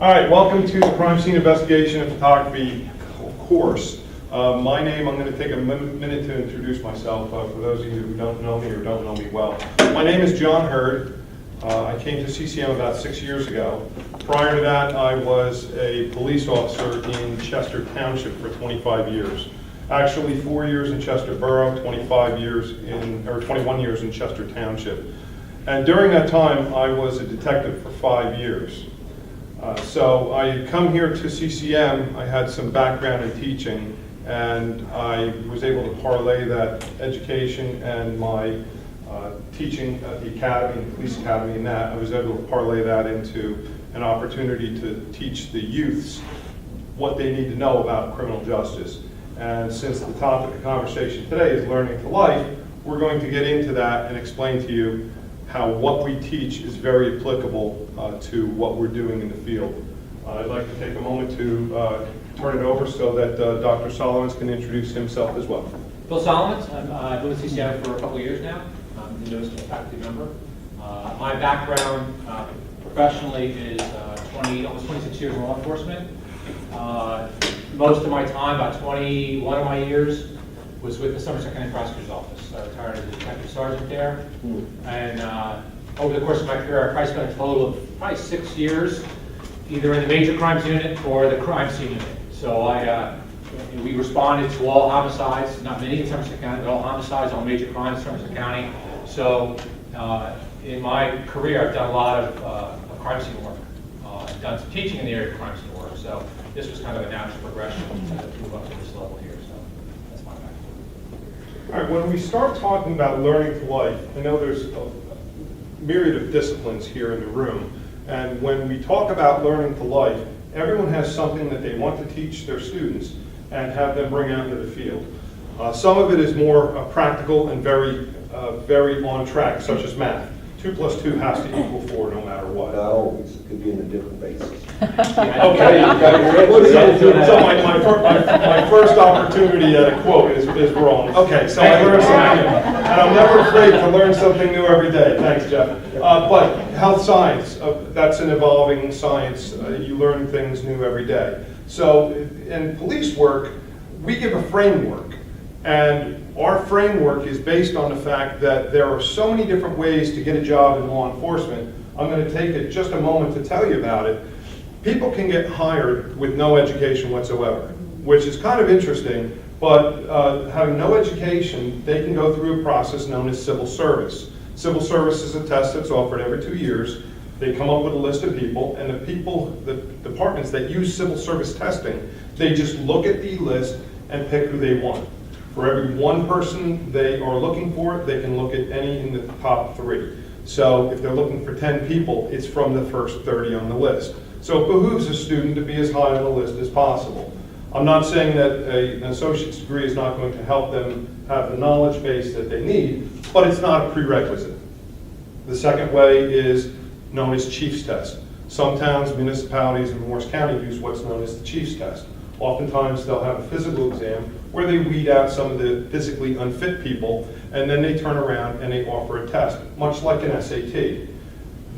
All right, welcome to the Crime Scene Investigation and Photography course. My name, I'm going to take a minute to introduce myself for those of you who don't know me or don't know me well. My name is John Hurd. I came to CCM about 6 years ago. Prior to that, I was a police officer in Chester Township for 25 years. Actually, 4 years in Chester Borough, 21 years in Chester Township. And during that time, I was a detective for 5 years. So I had come here to CCM, I had some background in teaching, and I was able to parlay that education and my teaching at the academy, the police academy, and that, I was able to parlay that into an opportunity to teach the youths what they need to know about criminal justice. And since the topic of conversation today is learning to life, we're going to get into that and explain to you how what we teach is very applicable to what we're doing in the field. I'd like to take a moment to turn it over so that Dr. Solomons can introduce himself as well. Bill Solomons. I've been with CCI for a couple of years now. I'm the newest faculty member. My background professionally is almost 26 years in law enforcement. Most of my time, about 21 of my years, was with the Somerset County Prosecutor's Office. I retired as a detective sergeant there. And over the course of my career, I probably spent a total of probably 6 years either in the major crimes unit or the crime scene unit. So we responded to all homicides, not many in Somerset County, but all homicides, all major crimes in Somerset County. So in my career, I've done a lot of crime scene work. I've done some teaching in the area of crime scene work. So this was kind of a natural progression to move up to this level here. So that's my background. All right, when we start talking about learning to life, I know there's a myriad of disciplines here in the room, and when we talk about learning to life, everyone has something that they want to teach their students and have them bring out into the field. Some of it is more practical and very on track, such as math. 2 + 2 has to equal 4 no matter what. No, it could be on a different basis. Okay, so my first opportunity at a quote is wrong. Okay, so I learned something new. And I'm never afraid to learn something new every day. Thanks, Jeff. But health science, that's an evolving science. You learn things new every day. So in police work, we give a framework. And our framework is based on the fact that there are so many different ways to get a job in law enforcement. I'm going to take just a moment to tell you about it. People can get hired with no education whatsoever, which is kind of interesting, but having no education, they can go through a process known as civil service. Civil service is a test that's offered every 2 years. They come up with a list of people, and the departments that use civil service testing, they just look at the list and pick who they want. For every one person they are looking for, they can look at any in the top 3. So if they're looking for 10 people, it's from the first 30 on the list. So it behooves a student to be as high on the list as possible. I'm not saying that an associate's degree is not going to help them have the knowledge base that they need, but it's not a prerequisite. The second way is known as Chief's Test. Some towns, municipalities in Morris County use what's known as the Chief's Test. Oftentimes they'll have a physical exam where they weed out some of the physically unfit people, and then they turn around and they offer a test, much like an SAT.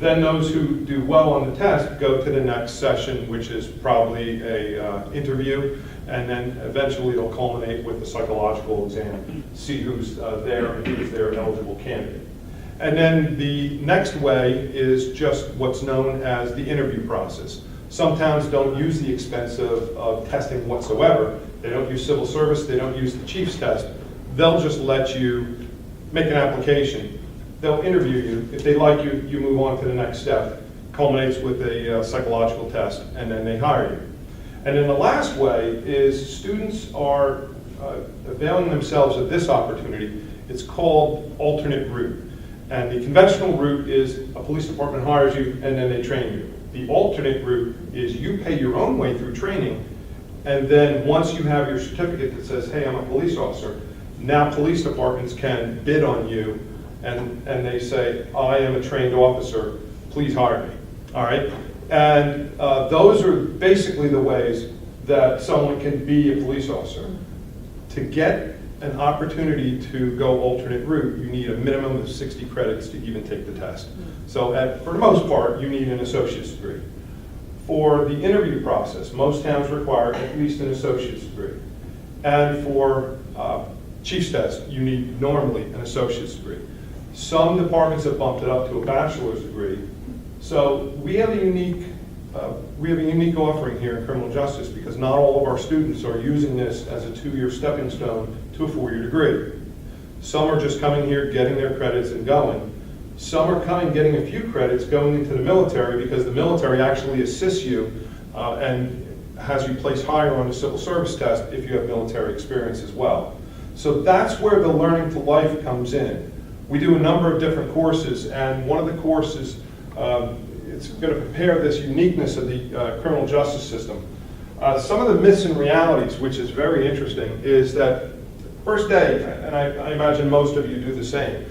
Then those who do well on the test go to the next session, which is probably a interview, and then eventually it'll culminate with the psychological exam, see who's there and who's their eligible candidate. And then the next way is just what's known as the interview process. Some towns don't use the expense of testing whatsoever. They don't use civil service, they don't use the Chief's Test. They'll just let you make an application. They'll interview you. If they like you, you move on to the next step. Culminates with a psychological test, and then they hire you. And then the last way is students are availing themselves of this opportunity. It's called alternate route. And the conventional route is a police department hires you and then they train you. The alternate route is you pay your own way through training, and then once you have your certificate that says, hey, I'm a police officer, now police departments can bid on you and they say, I am a trained officer, please hire me. All right? And those are basically the ways that someone can be a police officer. To get an opportunity to go alternate route, you need a minimum of 60 credits to even take the test. So for the most part, you need an associate's degree. For the interview process, most towns require at least an associate's degree. And for chief's test, you need normally an associate's degree. Some departments have bumped it up to a bachelor's degree. So we have a unique offering here in criminal justice because not all of our students are using this as a 2-year stepping stone to a 4-year degree. Some are just coming here, getting their credits and going. Some are coming, getting a few credits, going into the military because the military actually assists you and has you place higher on the civil service test if you have military experience as well. So that's where the learning to life comes in. We do a number of different courses, and one of the courses, it's going to prepare this uniqueness of the criminal justice system. Some of the myths and realities, which is very interesting, is that first day, and I imagine most of you do the same,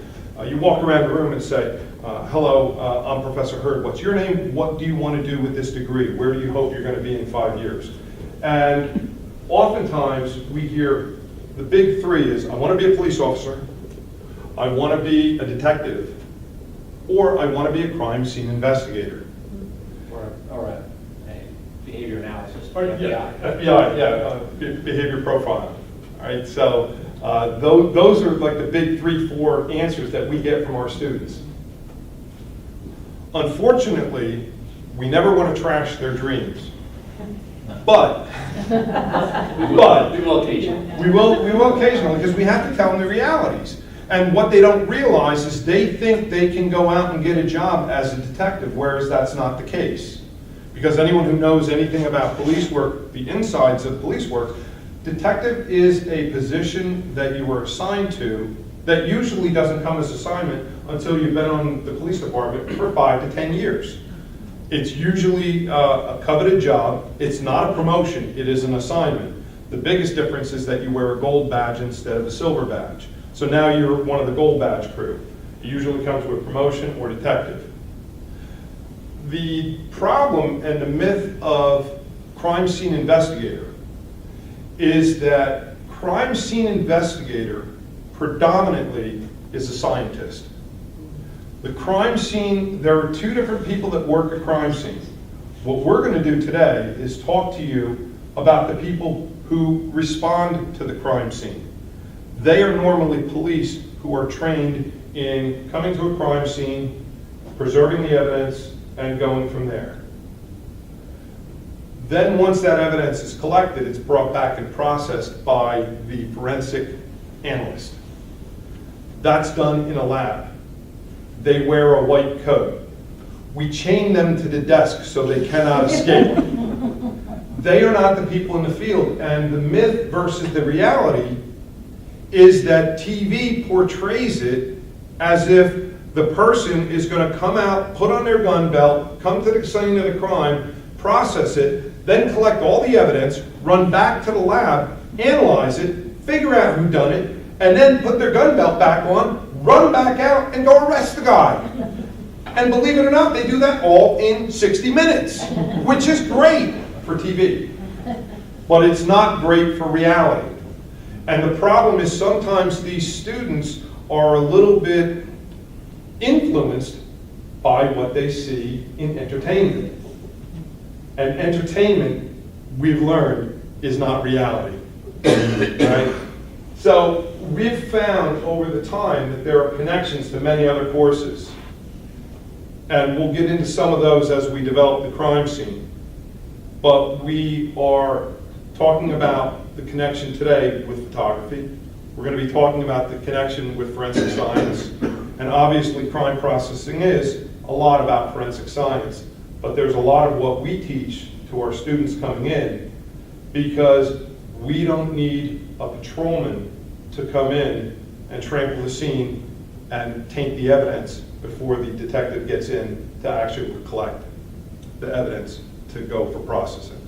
you walk around the room and say, hello, I'm Professor Hurd. What's your name? What do you want to do with this degree? Where do you hope you're going to be in 5 years? And oftentimes we hear the big three is, I want to be a police officer, I want to be a detective, or I want to be a crime scene investigator. Or a behavior analysis. FBI, behavior profiling. All right, so those are like the big 3-4 answers that we get from our students. Unfortunately, we never want to trash their dreams. But We will occasionally. we will occasionally, because we have to tell them the realities. And what they don't realize is they think they can go out and get a job as a detective, whereas that's not the case. Because anyone who knows anything about police work, the insides of police work, detective is a position that you were assigned to that usually doesn't come as assignment until you've been on the police department for 5 to 10 years. It's usually a coveted job. It's not a promotion, it is an assignment. The biggest difference is that you wear a gold badge instead of a silver badge. So now you're one of the gold badge crew. It usually comes with promotion or detective. The problem and the myth of crime scene investigator is that crime scene investigator predominantly is a scientist. The crime scene, there are 2 different people that work a crime scene. What we're going to do today is talk to you about the people who respond to the crime scene. They are normally police who are trained in coming to a crime scene, preserving the evidence, and going from there. Then once that evidence is collected, it's brought back and processed by the forensic analyst. That's done in a lab. They wear a white coat. We chain them to the desk so they cannot escape. They are not the people in the field. And the myth versus the reality is that TV portrays it as if the person is going to come out, put on their gun belt, come to the scene of the crime, process it, then collect all the evidence, run back to the lab, analyze it, figure out who done it, and then put their gun belt back on, run back out, and go arrest the guy. And believe it or not, they do that all in 60 minutes, which is great for TV. But it's not great for reality. And the problem is sometimes these students are a little bit influenced by what they see in entertainment. And entertainment, we've learned, is not reality. Right? So we've found over the time that there are connections to many other courses. And we'll get into some of those as we develop the crime scene. But we are talking about the connection today with photography. We're going to be talking about the connection with forensic science. And obviously crime processing is a lot about forensic science. But there's a lot of what we teach to our students coming in because we don't need a patrolman to come in and trample the scene and taint the evidence before the detective gets in to actually collect the evidence to go for processing.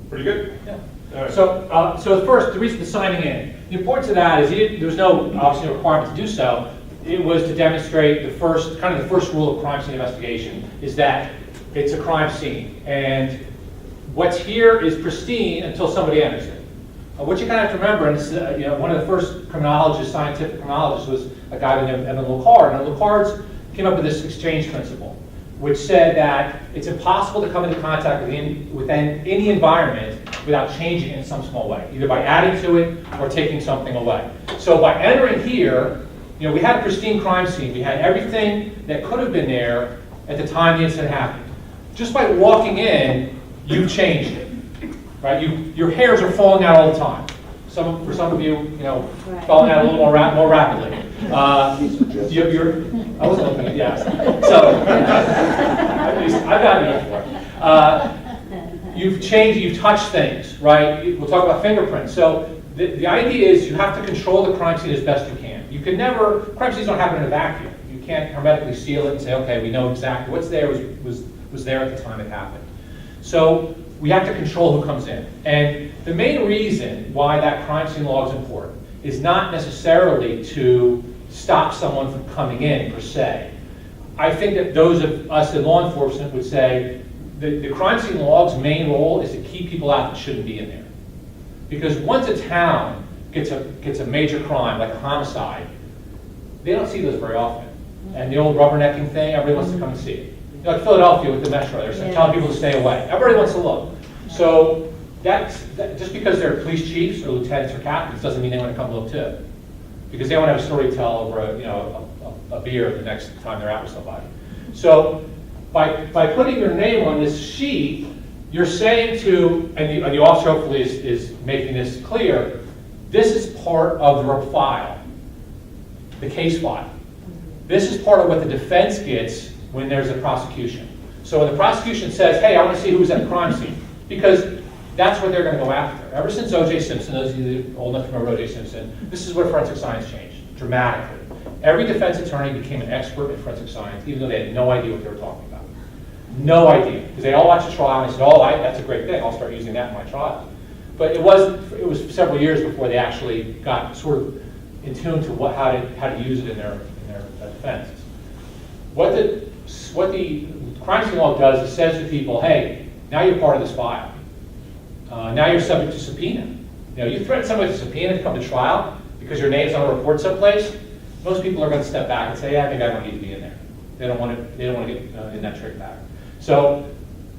Pretty good? Yeah. All right. So first, the reason for signing in, the importance of that is there was no obviously requirement to do so. It was to demonstrate the first rule of crime scene investigation is that it's a crime scene, and what's here is pristine until somebody enters it. What you kind of have to remember, and this is, one of the first criminologists, scientific criminologists, was a guy named Evan Locard, and Locard came up with this exchange principle. which said that it's impossible to come into contact within any environment without changing it in some small way, either by adding to it or taking something away. So by entering here, we had a pristine crime scene. We had everything that could have been there at the time the incident happened. Just by walking in, you've changed it, right? Your hairs are falling out all the time. For some of you, falling out a little more rapidly. I wasn't looking at, yes. So, at least I've gotten it before. You've changed, you've touched things, right? We'll talk about fingerprints. So the idea is you have to control the crime scene as best you can. You can never, crime scenes don't happen in a vacuum. You can't hermetically seal it and say, okay, we know exactly what's there was there at the time it happened. So we have to control who comes in. And the main reason why that crime scene log is important is not necessarily to stop someone from coming in, per se. I think that those of us in law enforcement would say the crime scene log's main role is to keep people out that shouldn't be in there. Because once a town gets a major crime, like a homicide, they don't see those very often. And the old rubbernecking thing, everybody wants to come and see it. Like Philadelphia with the Metro, they're telling people to stay away. Everybody wants to look. So just because they're police chiefs or lieutenants or captains doesn't mean they want to come look too. Because they want to have a story to tell over a beer the next time they're out with somebody. So by putting your name on this sheet, you're saying to, and the officer hopefully is making this clear, this is part of the file, the case file. This is part of what the defense gets when there's a prosecution. So when the prosecution says, hey, I want to see who was at the crime scene, because that's what they're going to go after. Ever since O.J. Simpson, those of you old enough to remember O.J. Simpson, this is where forensic science changed, dramatically. Every defense attorney became an expert in forensic science, even though they had no idea what they were talking about. No idea, because they all watched the trial and they said, oh, that's a great thing, I'll start using that in my trial. But it was several years before they actually got sort of in tune to how to use it in their defense. What the crime scene log does is says to people, hey, now you're part of this file. Now you're subject to subpoena. You threaten somebody to subpoena to come to trial because your name's on a report someplace. Most people are going to step back and say, yeah, I think I don't need to be in there. They don't want to get in that trick back. So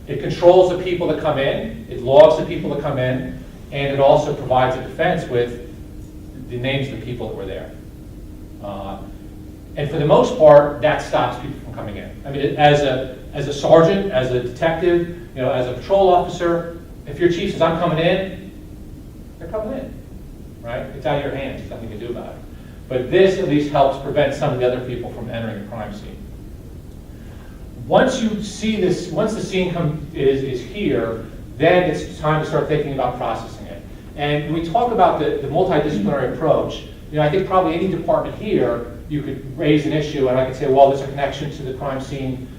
it controls the people that come in, it logs the people that come in, and it also provides a defense with the names of the people that were there. And for the most part, that stops people from coming in. I mean, as a sergeant, as a detective, as a patrol officer, if your chief says, I'm coming in, they're coming in, right? It's out of your hands, there's nothing you can do about it. But this at least helps prevent some of the other people from entering the crime scene. Once you see this, once the scene is here, then it's time to start thinking about processing it. And when we talk about the multidisciplinary approach, I think probably any department here, you could raise an issue and I could say, well, there's a connection to the crime scene.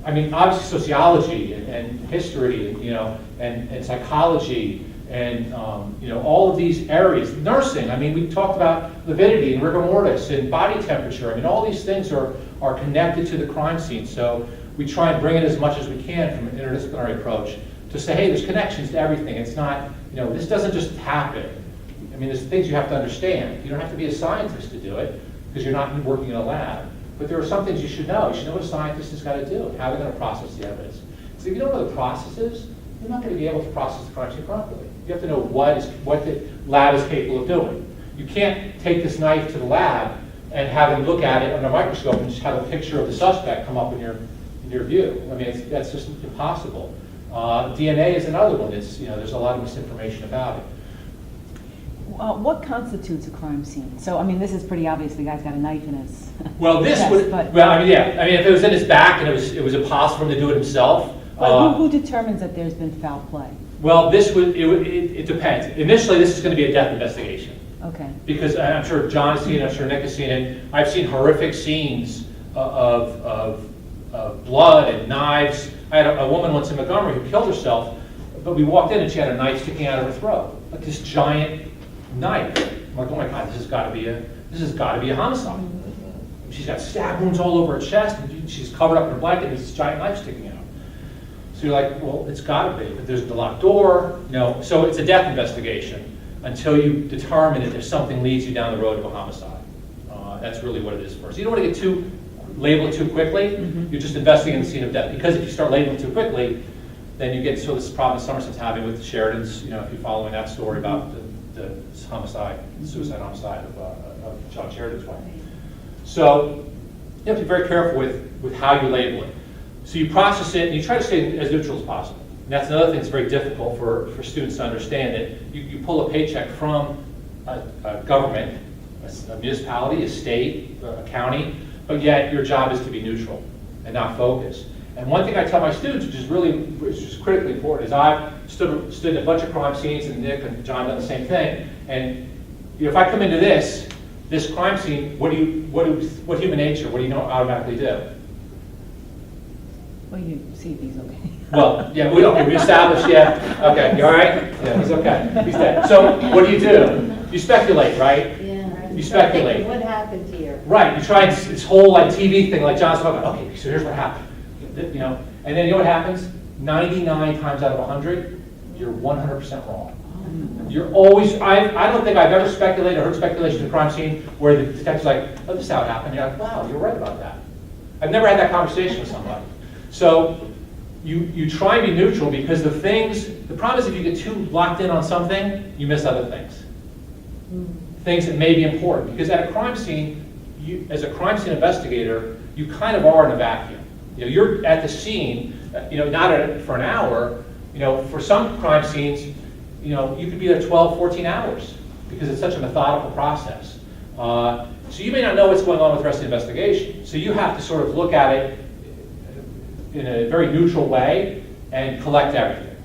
I mean, obviously sociology and history, and psychology, and all of these areas. Nursing, I mean, we talked about lividity and rigor mortis and body temperature. I mean, all these things are connected to the crime scene. So we try and bring it as much as we can from an interdisciplinary approach to say, hey, there's connections to everything. It's not, this doesn't just happen. I mean, there's things you have to understand. You don't have to be a scientist to do it because you're not working in a lab. But there are some things you should know. You should know what a scientist has got to do, how they're going to process the evidence. So if you don't know the processes, you're not going to be able to process the crime scene properly. You have to know what the lab is capable of doing. You can't take this knife to the lab and have them look at it under a microscope and just have a picture of the suspect come up in your view. I mean, that's just impossible. DNA is another one. There's a lot of misinformation about it. What constitutes a crime scene? So, I mean, this is pretty obvious. The guy's got a knife in his Well, this chest, would. but- Well, I mean, yeah. I mean, if it was in his back and it was impossible for him to do it himself. But who determines that there's been foul play? Well, it depends. Initially, this is going to be a death investigation. Okay. Because I'm sure John has seen it, I'm sure Nick has seen it. I've seen horrific scenes of blood and knives. I had a woman once in Montgomery who killed herself, but we walked in and she had a knife sticking out of her throat, like this giant knife. I'm like, oh my God, this has got to be a homicide. She's got stab wounds all over her chest, and she's covered up in her blanket, and there's this giant knife sticking out. So you're like, well, it's got to be, but there's the locked door, so it's a death investigation until you determine that there's something leads you down the road of a homicide. That's really what it is first. You don't want to get too label it too quickly, you're just investigating the scene of death. Because if you start labeling too quickly, then you get sort of this problem Somerset's having with Sheridan's, you know, if you're following that story about the homicide, suicide homicide of John Sheridan's wife. So you have to be very careful with how you label it. So you process it, and you try to stay as neutral as possible. And that's another thing that's very difficult for students to understand, that you pull a paycheck from a government, a municipality, a state, a county, but yet your job is to be neutral and not focus. And one thing I tell my students, which is critically important, is I've stood in a bunch of crime scenes, and Nick and John done the same thing. And you know, if I come into this crime scene, what human nature, what do you know automatically do? Well, you see if he's okay. Well, yeah, we established, yeah. Okay, you all right? Yeah, he's okay. He's dead. So what do? You speculate, right? Yeah. You speculate. What happened here? Right, you try this whole like TV thing, like John's talking about. Okay, so here's what happened. You know, and then you know what happens? 99 times out of 100, you're 100% wrong. You're always, I don't think I've ever speculated or heard speculation in a crime scene where the detective's like, oh, this is how it happened. You're like, wow, you're right about that. I've never had that conversation with somebody. So you try and be neutral, because the problem is if you get too locked in on something, you miss other things. Things that may be important. Because at a crime scene, as a crime scene investigator, you kind of are in a vacuum. You know, you're at the scene, you know, not for an hour. You know, for some crime scenes, you know, you could be there 12, 14 hours because it's such a methodical process. So you may not know what's going on with the rest of the investigation. So you have to sort of look at it in a very neutral way and collect everything,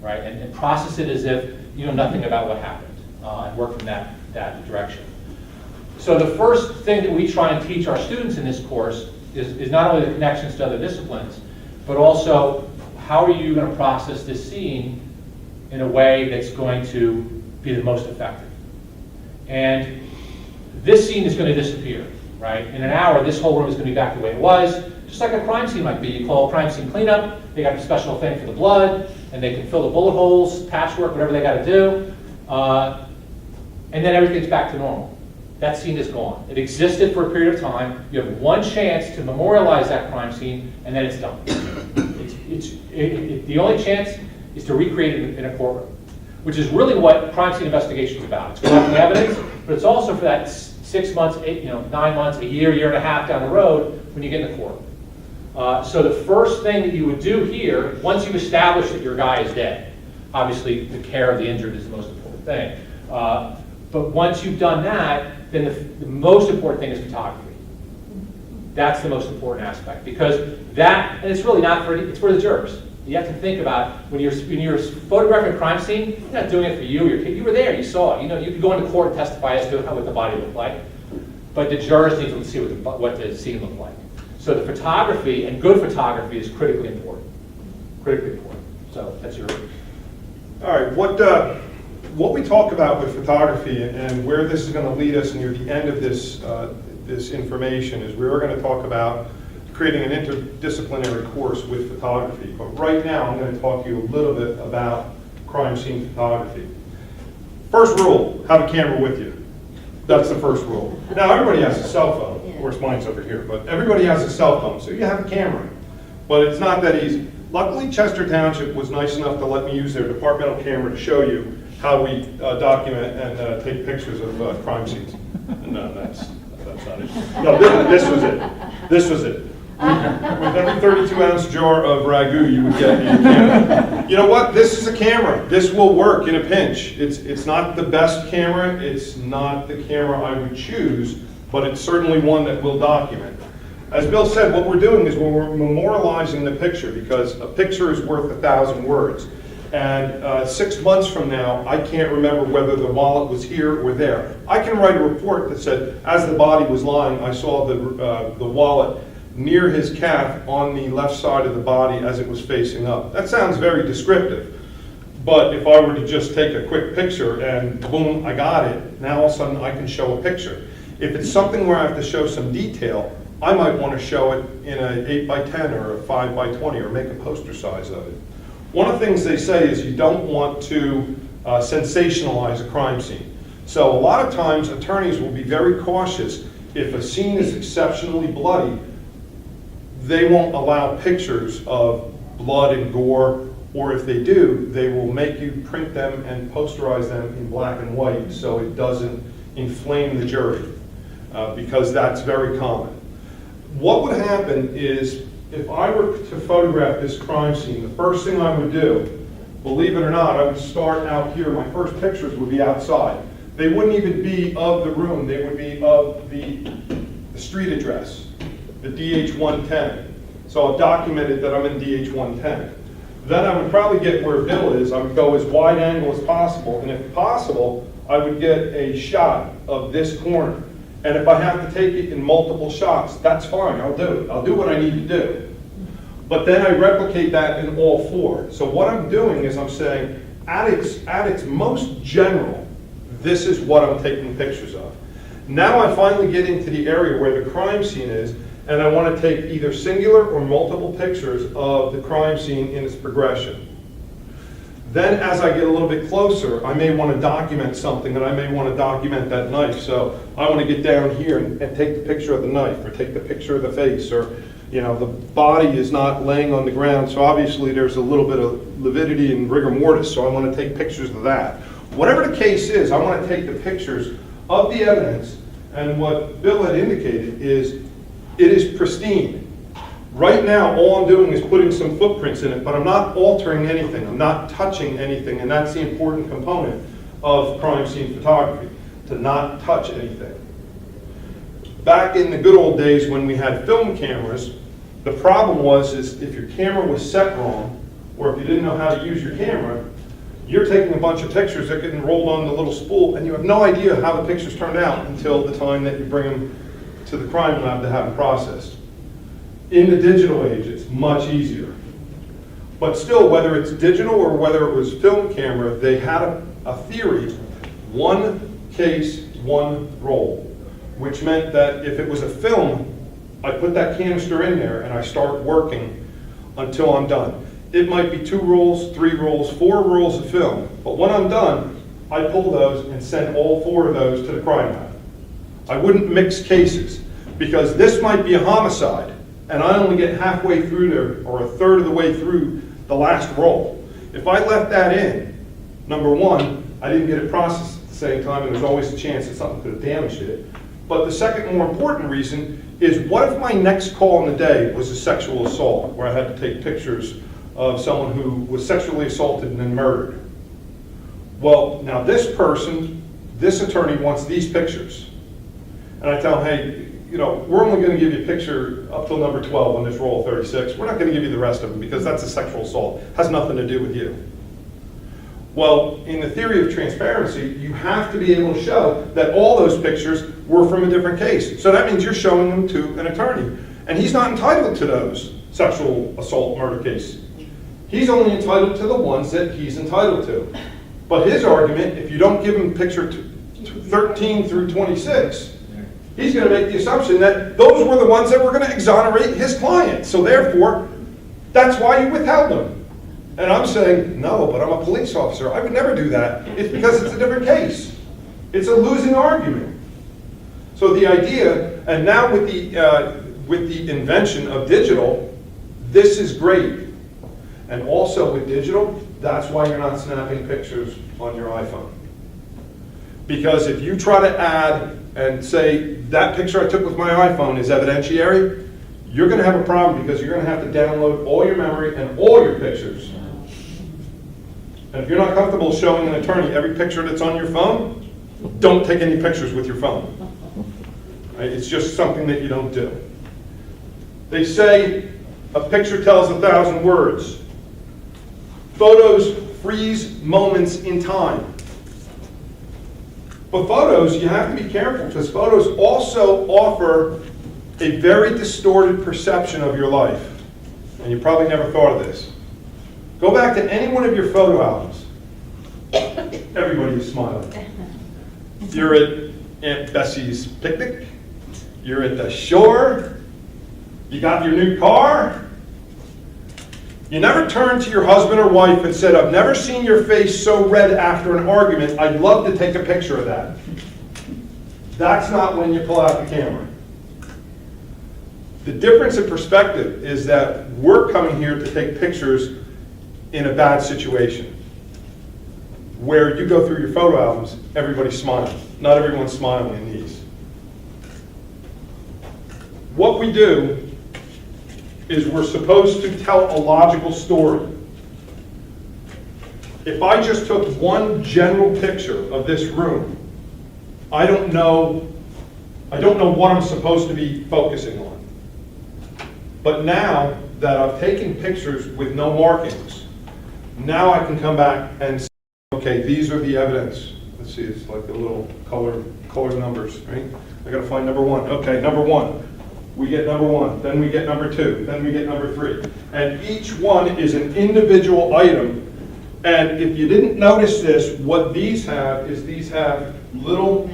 right? And process it as if you know nothing about what happened, and work from that direction. So the first thing that we try and teach our students in this course is not only the connections to other disciplines, but also how are you going to process this scene in a way that's going to be the most effective. And this scene is going to disappear, right? In an hour, this whole room is going to be back the way it was, just like a crime scene might be. You call a crime scene cleanup, they got a special thing for the blood, and they can fill the bullet holes, patchwork, whatever they got to do, and then everything's back to normal. That scene is gone. It existed for a period of time. You have one chance to memorialize that crime scene, and then it's done. The only chance is to recreate it in a courtroom, which is really what crime scene investigation is about. It's collecting evidence, but it's also for that 6 months, 9 months, a year, year and a half down the road when you get in the court. So the first thing that you would do here, once you've established that your guy is dead, obviously the care of the injured is the most important thing. But once you've done that, then the most important thing is photography. That's the most important aspect, because and it's really not it's for the jurors. You have to think about when you're photographing a crime scene, you're not doing it for you or your kid. You were there, you saw it. You know, you could go into court and testify as to what the body looked like, but the jurors need to see what the scene looked like. So the photography, and good photography, is critically important. Critically important. So that's your. All right, what we talk about with photography and where this is going to lead us near the end of this information is we're going to talk about creating an interdisciplinary course with photography. But right now, I'm going to talk to you a little bit about crime scene photography. First rule, have a camera with you. That's the first rule. Now, everybody has a cell phone. Of course, mine's over here, but everybody has a cell phone, so you have a camera. But it's not that easy. Luckily, Chester Township was nice enough to let me use their departmental camera to show you how we document and take pictures of crime scenes. No, that's not it. No, this was it. This was it. With every 32-ounce jar of ragu, you would get a camera. You know what? This is a camera. This will work in a pinch. It's not the best camera. It's not the camera I would choose, but it's certainly one that will document. As Bill said, what we're doing is we're memorializing the picture, because a picture is worth 1,000 words. And 6 months from now, I can't remember whether the wallet was here or there. I can write a report that said, as the body was lying, I saw the wallet near his calf on the left side of the body as it was facing up. That sounds very descriptive. But if I were to just take a quick picture and boom, I got it, now all of a sudden I can show a picture. If it's something where I have to show some detail, I might want to show it in an 8x10 or a 5x20 or make a poster size of it. One of the things they say is you don't want to sensationalize a crime scene. So a lot of times attorneys will be very cautious if a scene is exceptionally bloody they won't allow pictures of blood and gore, or if they do, they will make you print them and posterize them in black and white so it doesn't inflame the jury, because that's very common. What would happen is, if I were to photograph this crime scene, the first thing I would do, believe it or not, I would start out here. My first pictures would be outside. They wouldn't even be of the room. They would be of the street address, the DH 110. So I've documented that I'm in DH 110. Then I would probably get where Bill is. I would go as wide angle as possible, and if possible, I would get a shot of this corner. And if I have to take it in multiple shots, that's fine, I'll do it. I'll do what I need to do. But then I replicate that in all four. So what I'm doing is I'm saying, at its most general, this is what I'm taking pictures of. Now I finally get into the area where the crime scene is, and I want to take either singular or multiple pictures of the crime scene in its progression. Then as I get a little bit closer, I may want to document something, and I may want to document that knife. So I want to get down here and take the picture of the knife, or take the picture of the face, or the body is not laying on the ground, so obviously there's a little bit of lividity and rigor mortis, so I want to take pictures of that. Whatever the case is, I want to take the pictures of the evidence, and what Bill had indicated is it is pristine. Right now, all I'm doing is putting some footprints in it, but I'm not altering anything. I'm not touching anything, and that's the important component of crime scene photography, to not touch anything. Back in the good old days when we had film cameras, the problem was if your camera was set wrong, or if you didn't know how to use your camera, you're taking a bunch of pictures that getting rolled on the little spool, and you have no idea how the pictures turned out until the time that you bring them to the crime lab to have them processed. In the digital age, it's much easier. But still, whether it's digital or whether it was film camera, they had a theory, one case, one roll, which meant that if it was a film, I put that canister in there and I start working until I'm done. It might be 2 rolls, 3 rolls, 4 rolls of film, but when I'm done, I pull those and send all 4 of those to the crime lab. I wouldn't mix cases, because this might be a homicide, and I only get halfway through there, or a third of the way through the last roll. If I left that in, number one, I didn't get it processed at the same time, and there's always a chance that something could have damaged it. But the second more important reason is, what if my next call in the day was a sexual assault, where I had to take pictures of someone who was sexually assaulted and then murdered? Well, now this person, this attorney wants these pictures. And I tell him, hey, we're only going to give you a picture up till number 12 on this roll of 36. We're not going to give you the rest of them, because that's a sexual assault. It has nothing to do with you. Well, in the theory of transparency, you have to be able to show that all those pictures were from a different case. So that means you're showing them to an attorney. And he's not entitled to those sexual assault murder cases. He's only entitled to the ones that he's entitled to. But his argument, if you don't give him picture 13 through 26, he's going to make the assumption that those were the ones that were going to exonerate his client. So therefore, that's why you withheld them. And I'm saying, no, but I'm a police officer. I would never do that. It's because it's a different case. It's a losing argument. So the idea, and now with the invention of digital, this is great. And also with digital, that's why you're not snapping pictures on your iPhone. Because if you try to add and say, that picture I took with my iPhone is evidentiary, you're going to have a problem, because you're going to have to download all your memory and all your pictures. And if you're not comfortable showing an attorney every picture that's on your phone, don't take any pictures with your phone. Right? It's just something that you don't do. They say a picture tells 1,000 words. Photos freeze moments in time. But photos, you have to be careful, because photos also offer a very distorted perception of your life. And you probably never thought of this. Go back to any one of your photo albums. Everybody is smiling. You're at Aunt Bessie's picnic. You're at the shore. You got your new car. You never turned to your husband or wife and said, I've never seen your face so red after an argument. I'd love to take a picture of that. That's not when you pull out the camera. The difference in perspective is that we're coming here to take pictures in a bad situation. Where you go through your photo albums, everybody's smiling. Not everyone's smiling in these. What we do is we're supposed to tell a logical story. If I just took one general picture of this room, I don't know what I'm supposed to be focusing on. But now that I've taken pictures with no markings, now I can come back and say, okay, these are the evidence. Let's see, it's like the little colored numbers, right? I gotta find number one. Okay, number one. We get number one, then we get number two, then we get number three. And each one is an individual item. And if you didn't notice this, what these have is these have little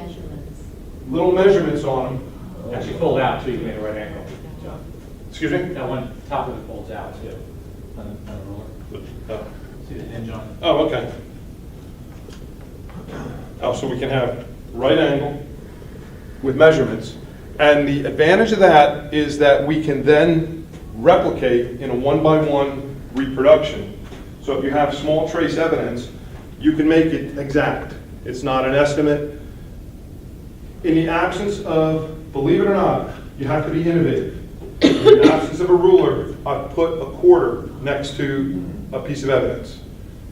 measurements on them. Actually fold out so you can make a right angle, John. Excuse me? That one, top of it folds out too. On the roller. Oh. See the hinge on it? Oh, okay. Oh, so we can have right angle with measurements. And the advantage of that is that we can then replicate in a 1-by-1 reproduction. So if you have small trace evidence, you can make it exact. It's not an estimate. In the absence of, believe it or not, you have to be innovative. In the absence of a ruler, I put a quarter next to a piece of evidence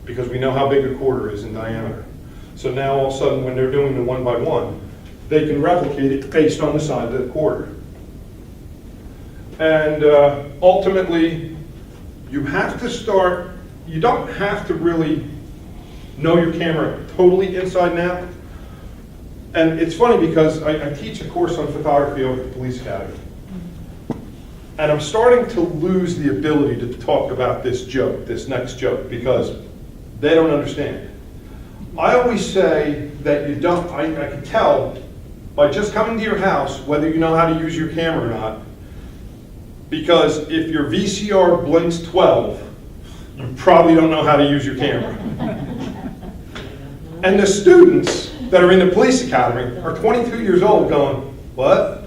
because we know how big a quarter is in diameter. So now all of a sudden when they're doing the 1-by-1, they can replicate it based on the size of the quarter. And ultimately, you have to start, you don't have to really know your camera totally inside and out. And it's funny because I teach a course on photography over at the Police Academy. And I'm starting to lose the ability to talk about this joke, this next joke, because they don't understand. I always say that you don't, I can tell by just coming to your house whether you know how to use your camera or not. Because if your VCR blinks 12, you probably don't know how to use your camera. And the students that are in the police academy are 22 years old going, what?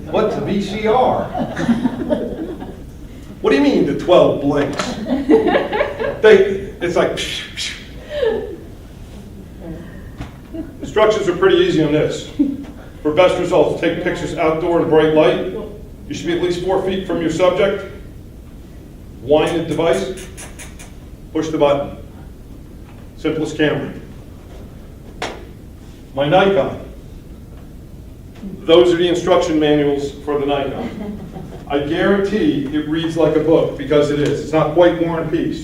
What's a VCR? What do you mean the 12 blinks? It's like, Instructions are pretty easy on this. For best results, take pictures outdoor in bright light. You should be at least 4 feet from your subject. Wind the device. Push the button. Simplest camera. My Nikon. Those are the instruction manuals for the Nikon. I guarantee it reads like a book because it is. It's not quite War and Peace.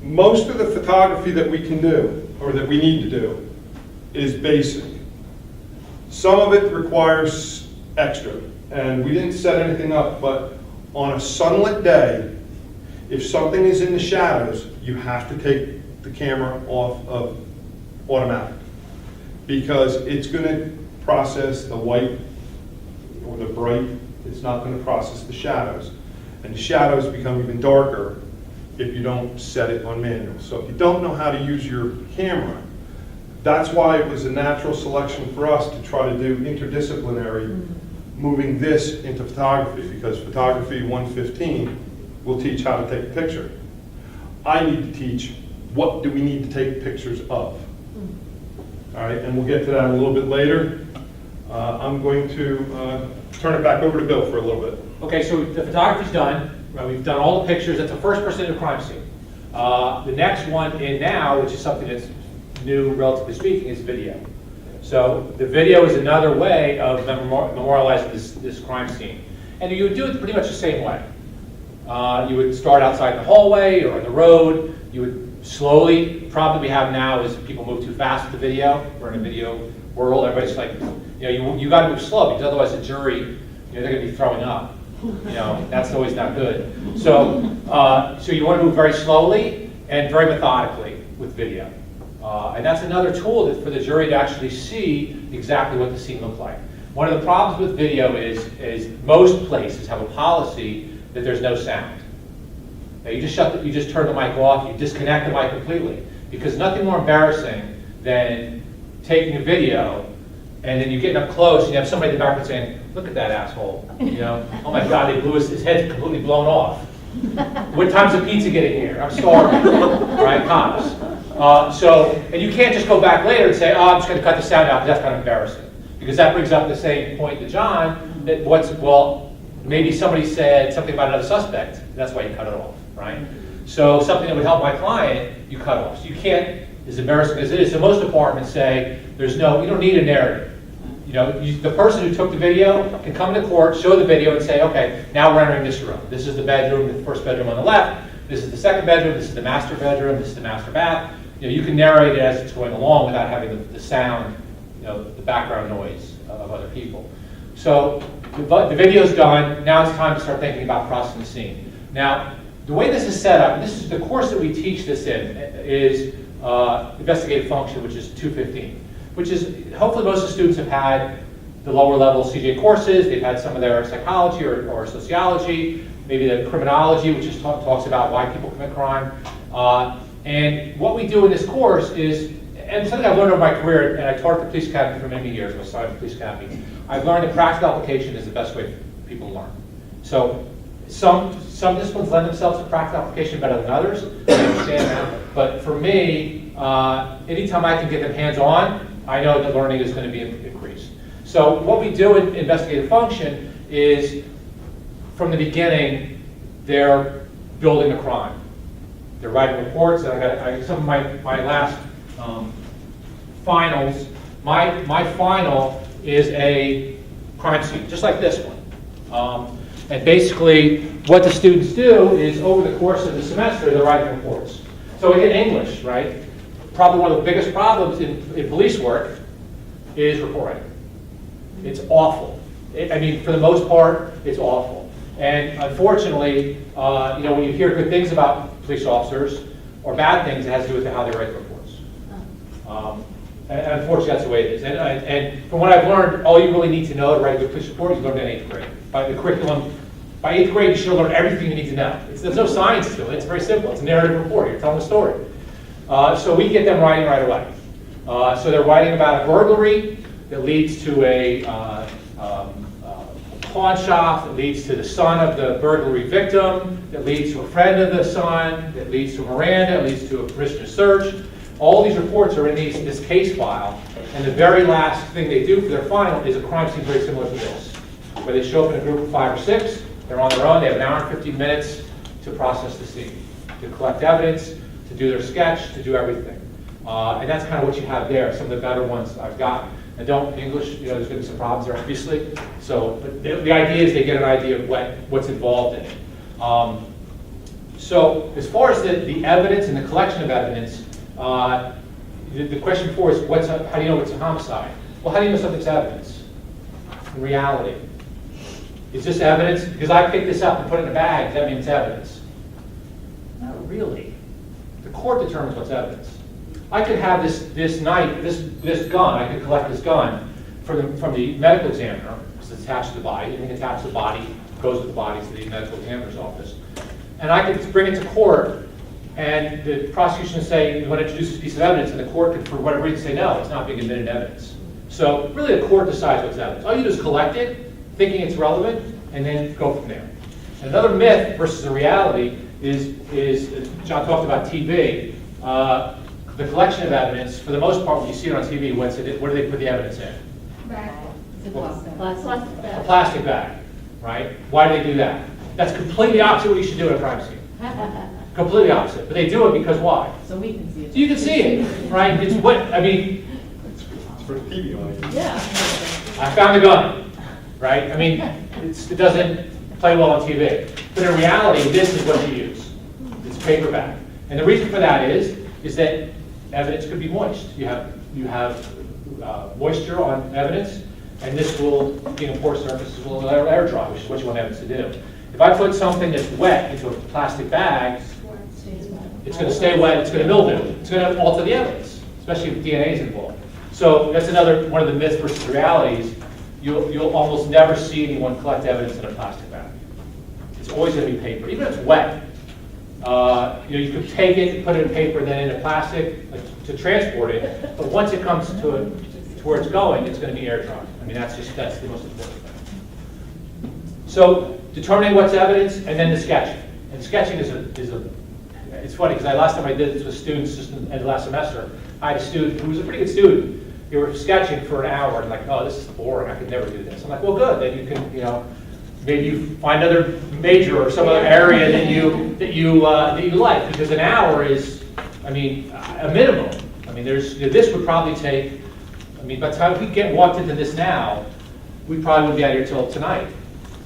Most of the photography that we can do, or that we need to do, is basic. Some of it requires extra, and we didn't set anything up, but on a sunlit day, if something is in the shadows, you have to take the camera off of automatic, because it's going to process the white or the bright. It's not going to process the shadows, and the shadows become even darker if you don't set it on manual. So if you don't know how to use your camera, that's why it was a natural selection for us to try to do interdisciplinary, moving this into photography, because photography 115 will teach how to take a picture. I need to teach what do we need to take pictures of. All right, and we'll get to that a little bit later. I'm going to turn it back over to Bill for a little bit. Okay, so the photography's done. Right, we've done all the pictures. That's the first person in a crime scene. The next one in now, which is something that's new, relatively speaking, is video. So the video is another way of memorializing this crime scene. And you would do it pretty much the same way. You would start outside the hallway or on the road. You would slowly, the problem we have now is people move too fast with the video. We're in a video world. Everybody's like, you got to move slow, because otherwise the jury, they're going to be throwing up. That's always not good. So you want to move very slowly and very methodically with video. And that's another tool for the jury to actually see exactly what the scene looked like. One of the problems with video is most places have a policy that there's no sound. Now you just turn the mic off, you disconnect the mic completely, because nothing more embarrassing than taking a video and then you get up close, and you have somebody in the background saying, look at that asshole, you know, oh my God, they blew his head's completely blown off. What time's the pizza getting here? I'm starving, right, cops. And you can't just go back later and say, oh, I'm just gonna cut the sound out, because that's kind of embarrassing. Because that brings up the same point to John, that maybe somebody said something about another suspect, and that's why you cut it off, right? So something that would help my client, you cut off. So you can't, as embarrassing as it is, so most departments say, you don't need a narrative. You know, the person who took the video can come into court, show the video, and say, okay, now we're entering this room. This is the bedroom, the first bedroom on the left. This is the second bedroom. This is the master bedroom. This is the master bath. You know, you can narrate it as it's going along without having the sound, you know, the background noise of other people. So the video's done. Now it's time to start thinking about processing the scene. Now, the way this is set up, and this is the course that we teach this in, is investigative function, which is 215. Which is, hopefully most of the students have had the lower level CJ courses, they've had some of their psychology or sociology, maybe the criminology, which is talks about why people commit crime. And what we do in this course is, and something I've learned over my career, and I taught at the police academy for many years, I was assigned to the police academy, I've learned that practical application is the best way for people to learn. So some disciplines lend themselves to practical application better than others, I understand that, but for me, anytime I can get them hands-on, I know that learning is going to be increased. So what we do in investigative function is, from the beginning, they're building a crime. They're writing reports, and some of my last finals, my final is a crime scene, just like this one. And basically, what the students do is, over the course of the semester, they're writing reports. So in English, right? Probably one of the biggest problems in police work is report writing. It's awful. I mean, for the most part, it's awful. And unfortunately, when you hear good things about police officers or bad things, it has to do with how they write reports. And unfortunately, that's the way it is. And from what I've learned, all you really need to know to write a good police report is learn in 8th grade. By the curriculum, by 8th grade, you should learn everything you need to know. There's no science to it. It's very simple. It's a narrative report. You're telling a story. So we get them writing right away. So they're writing about a burglary that leads to a pawn shop, that leads to the son of the burglary victim, that leads to a friend of the son, that leads to Miranda, that leads to a permission to search. All these reports are in this case file, and the very last thing they do for their final is a crime scene very similar to this, where they show up in a group of 5 or 6, they're on their own, they have an hour and 15 minutes to process the scene, to collect evidence, to do their sketch, to do everything. And that's kind of what you have there, some of the better ones I've gotten. And English, there's going to be some problems there, obviously. So, but the idea is they get an idea of what's involved in it. So, as far as the evidence and the collection of evidence, the question before is, how do you know it's a homicide? Well, how do you know something's evidence? In reality. Is this evidence? Because I picked this up and put it in a bag, does that mean it's evidence? Not really. The court determines what's evidence. I could have this knife, this gun, I could collect this gun from the medical examiner, because it's attached to the body, anything attached to the body goes with the body to the medical examiner's office. And I could bring it to court, and the prosecution would say, you want to introduce this piece of evidence, and the court could, for whatever reason, say, no, it's not being admitted evidence. So really the court decides what's evidence. All you do is collect it, thinking it's relevant, and then go from there. And another myth versus a reality is John talked about TV. The collection of evidence, for the most part, when you see it on TV, what do they put the evidence in? Bag. A plastic bag, right? Why do they do that? That's completely opposite what you should do at a crime scene. Completely opposite. But they do it because why? So we can see it. So you can see it, right? It's It's for the TV audience. Yeah. I found the gun, right? I mean, it doesn't play well on TV. But in reality, this is what you use. It's a paper bag. And the reason for that is that evidence could be moist. You have moisture on evidence, and this will, being a porous surface, will air dry, which is what you want evidence to do. If I put something that's wet into a plastic bag, it's going to stay wet, it's going to mildew, it's going to alter the evidence, especially if DNA is involved. So that's another one of the myths versus realities. You'll almost never see anyone collect evidence in a plastic bag. It's always going to be paper, even if it's wet. You could take it, put it in paper, and then in a plastic to transport it. But once it comes to where it's going, it's going to be airdropped. I mean, that's the most important thing. So determining what's evidence, and then the sketching. And sketching is it's funny, because last time I did this with students just in the last semester, I had a student who was a pretty good student. They were sketching for an hour, and like, oh, this is boring, I could never do this. I'm like, well, good, then you can, maybe you find another major or some other area that you like, because an hour is, I mean, a minimum. I mean, this would probably take, I mean, by the time we walked into this now, we probably wouldn't be out here till tonight.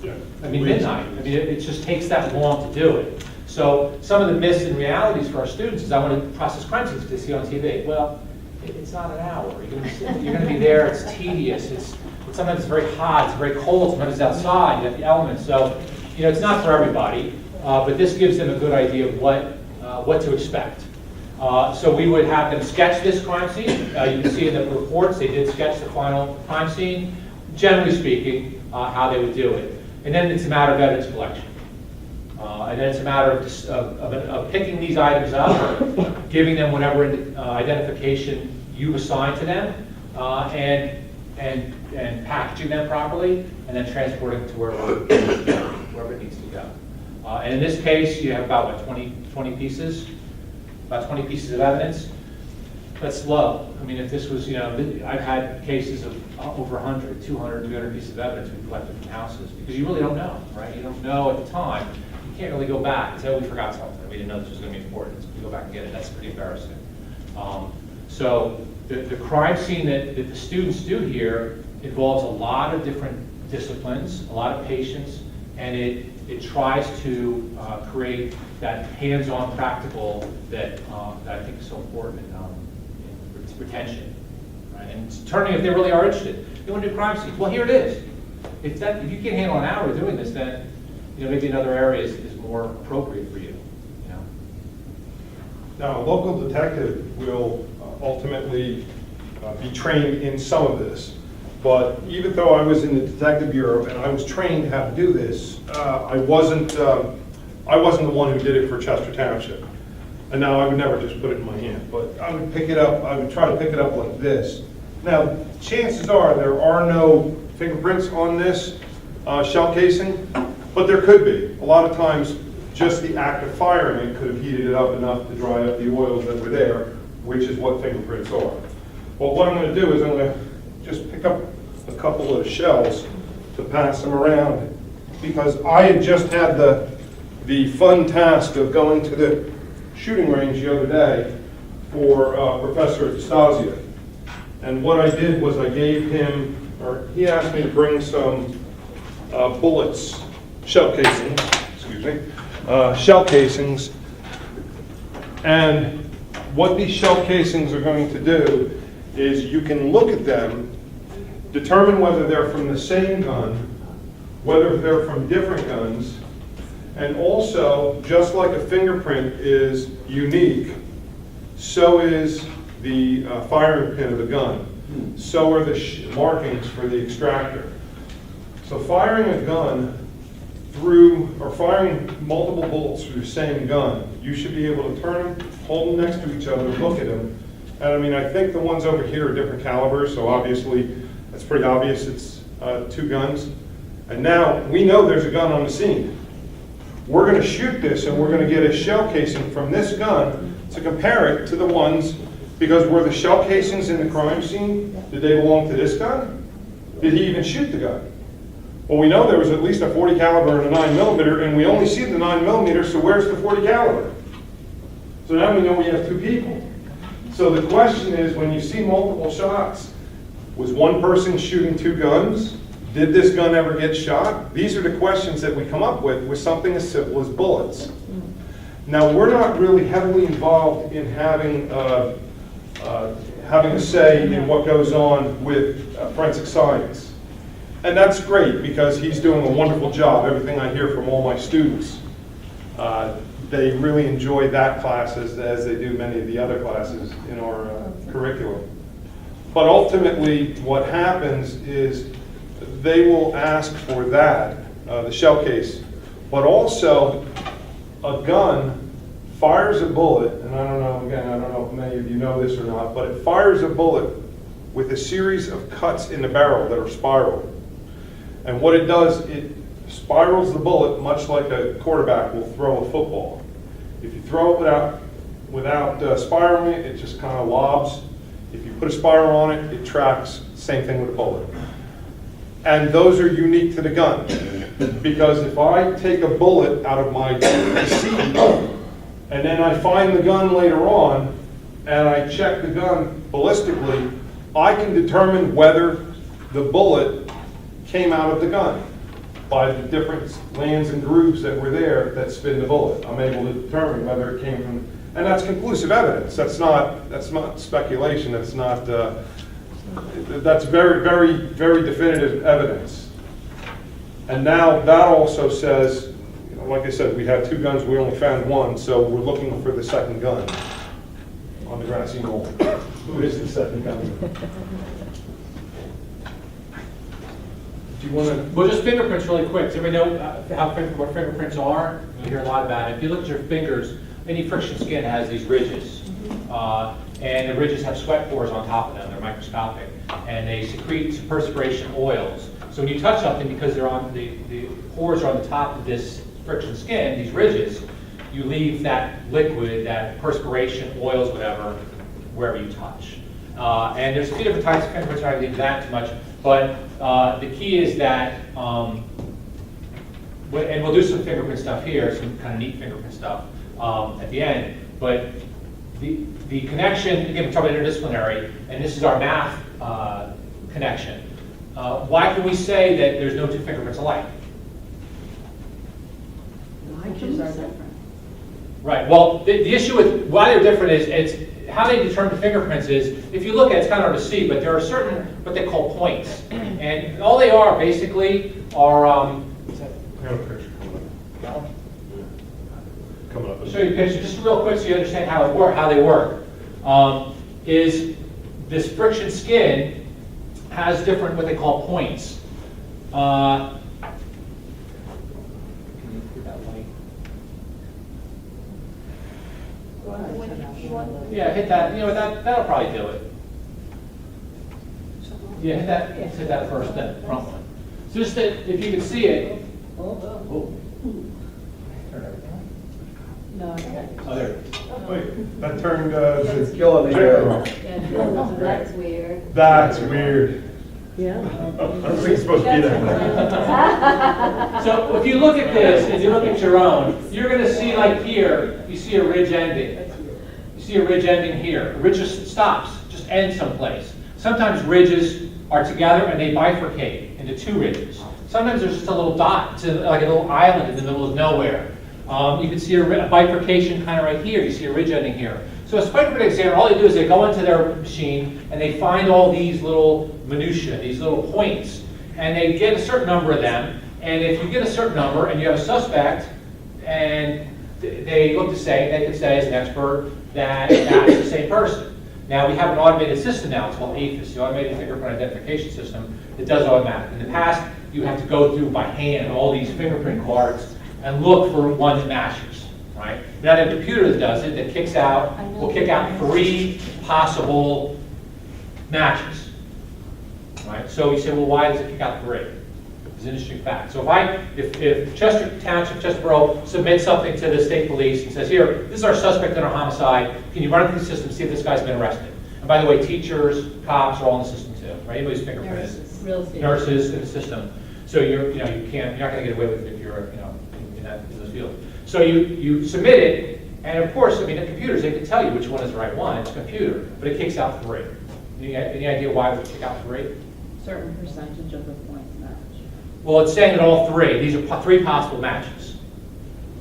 Yeah. I mean, midnight. I mean, it just takes that long to do it. So some of the myths and realities for our students is I want to process crime scenes to see on TV. Well, it's not an hour. You're going to be there. It's tedious. Sometimes it's very hot. It's very cold. Sometimes it's outside. You have the elements. So, it's not for everybody. But this gives them a good idea of what to expect. So we would have them sketch this crime scene. You can see in the reports they did sketch the final crime scene. Generally speaking, how they would do it. And then it's a matter of evidence collection. And then it's a matter of picking these items up, giving them whatever identification you assign to them, and packaging them properly, and then transporting them to wherever it needs to go. And in this case, you have about 20 pieces, about 20 pieces of evidence. That's low. I mean, if this was, I've had cases of over 100, 200, 300 pieces of evidence we've collected from houses, because you really don't know, right? You don't know at the time. You can't really go back and say, oh, we forgot something. We didn't know this was going to be important. So we go back and get it. That's pretty embarrassing. So the crime scene that the students do here involves a lot of different disciplines, a lot of patience, and it tries to create that hands-on practical that I think is so important in retention. Right? And turning, if they really are interested, they want to do crime scenes. Well, here it is. If you can't handle an hour doing this, then maybe another area is more appropriate for you. Now, a local detective will ultimately be trained in some of this. But even though I was in the detective bureau and I was trained how to do this, I wasn't the one who did it for Chester Township. And now I would never just put it in my hand, but I would pick it up. I would try to pick it up like this. Now, chances are there are no fingerprints on this shell casing, but there could be. A lot of times, just the act of firing it could have heated it up enough to dry up the oils that were there, which is what fingerprints are. Well, what I'm going to do is I'm going to just pick up a couple of shells to pass them around, because I had just had the fun task of going to the shooting range the other day for Professor Anastasia. And what I did was I gave him, or he asked me to bring some bullets, shell casings, shell casings. And what these shell casings are going to do is you can look at them, determine whether they're from the same gun, whether they're from different guns, and also, just like a fingerprint is unique, so is the firing pin of the gun. So are the markings for the extractor. So firing a gun or firing multiple bullets through the same gun, you should be able to turn them, hold them next to each other, look at them. And I mean, I think the ones over here are different calibers, so obviously, that's pretty obvious it's 2 guns. And now, we know there's a gun on the scene. We're going to shoot this and we're going to get a shell casing from this gun to compare it to the ones, because were the shell casings in the crime scene, did they belong to this gun? Did he even shoot the gun? Well, we know there was at least a 40 caliber and a 9mm, and we only see the 9mm, so where's the 40 caliber? So now we know we have 2 people. So the question is, when you see multiple shots, was one person shooting 2 guns? Did this gun ever get shot? These are the questions that we come up with something as simple as bullets. Now, we're not really heavily involved in having a say in what goes on with forensic science. And that's great, because he's doing a wonderful job. Everything I hear from all my students, they really enjoy that class as they do many of the other classes in our curriculum. But ultimately, what happens is they will ask for that, the shell case, but also a gun fires a bullet, and I don't know if many of you know this or not, but it fires a bullet with a series of cuts in the barrel that are spiral. And what it does, it spirals the bullet much like a quarterback will throw a football. If you throw it without spiraling it, it just kind of lobs. If you put a spiral on it, it tracks. Same thing with a bullet. And those are unique to the gun. Because if I take a bullet out of my receipt, and then I find the gun later on, and I check the gun ballistically, I can determine whether the bullet came out of the gun by the different lands and grooves that were there that spin the bullet. I'm able to determine whether it came from, and that's conclusive evidence. That's not speculation. That's not. That's very, very, very definitive evidence. And now that also says, you know, like I said, we had 2 guns. We only found 1, so we're looking for the second gun on the grassy knoll. Who is the second gun? Do you want to? Well, just fingerprints really quick. Does everybody know what fingerprints are? You hear a lot about it. If you look at your fingers, any friction skin has these ridges. And the ridges have sweat pores on top of them. They're microscopic. And they secrete perspiration oils. So when you touch something, because they're on the pores are on the top of this friction skin, these ridges, you leave that liquid, that perspiration, oils, whatever, wherever you touch. And there's a few different types of fingerprints. I don't get into that too much. But the key is that, and we'll do some fingerprint stuff here, some kind of neat fingerprint stuff at the end. But the connection, again, we're talking about interdisciplinary, and this is our math connection. Why can we say that there's no 2 fingerprints alike? Matches are different. Right. Well, the issue with why they're different is it's how they determine fingerprints is, if you look at it, it's kind of hard to see, but there are certain what they call points, and all they are basically are. I have a picture coming up. Coming up. I'll show you a picture just real quick so you understand how they work. Is this friction skin has different what they call points. Can you put that light? Yeah, hit that. You know that'll probably do it. Yeah, hit that. Let's hit that first, that front one. So just that if you can see it. Oh. Turn everything on. No, okay. Oh, there it is. Wait, that turned. It's killing me, Joe. Yeah, that's weird. That's weird. Yeah. I was supposed to be there. So if you look at this, if you look at your own, you're going to see like here, you see a ridge ending. You see a ridge ending here. A ridge just stops, just ends someplace. Sometimes ridges are together and they bifurcate into 2 ridges. Sometimes there's just a little dot, it's like a little island in the middle of nowhere. You can see a bifurcation kind of right here. You see a ridge ending here. So a fingerprint examiner, all they do is they go into their machine and they find all these little minutiae, these little points, and they get a certain number of them. And if you get a certain number and you have a suspect, and they look to say, they can say as an expert that that's the same person. Now we have an automated system now. It's called AFIS, the Automated Fingerprint Identification System. It does automatic. In the past, you had to go through by hand all these fingerprint cards and look for one that matches. Right? Now the computer that does it, that kicks out, will kick out 3 possible matches. Right? So you say, well, why does it kick out 3? It's an interesting fact. So if Chester Township, Chesterborough submits something to the state police and says, here, this is our suspect in our homicide, can you run it through the system and see if this guy's been arrested? And by the way, teachers, cops are all in the system too, right? Anybody's fingerprinted. Real estate. Nurses in the system. So you're not going to get away with it if you're in those fields. So you submit it, and of course, I mean, the computers, they can tell you which one is the right one. It's a computer, but it kicks out 3. Any idea why it would kick out 3? Certain percentage of the points match. Well, it's saying that all 3. These are 3 possible matches.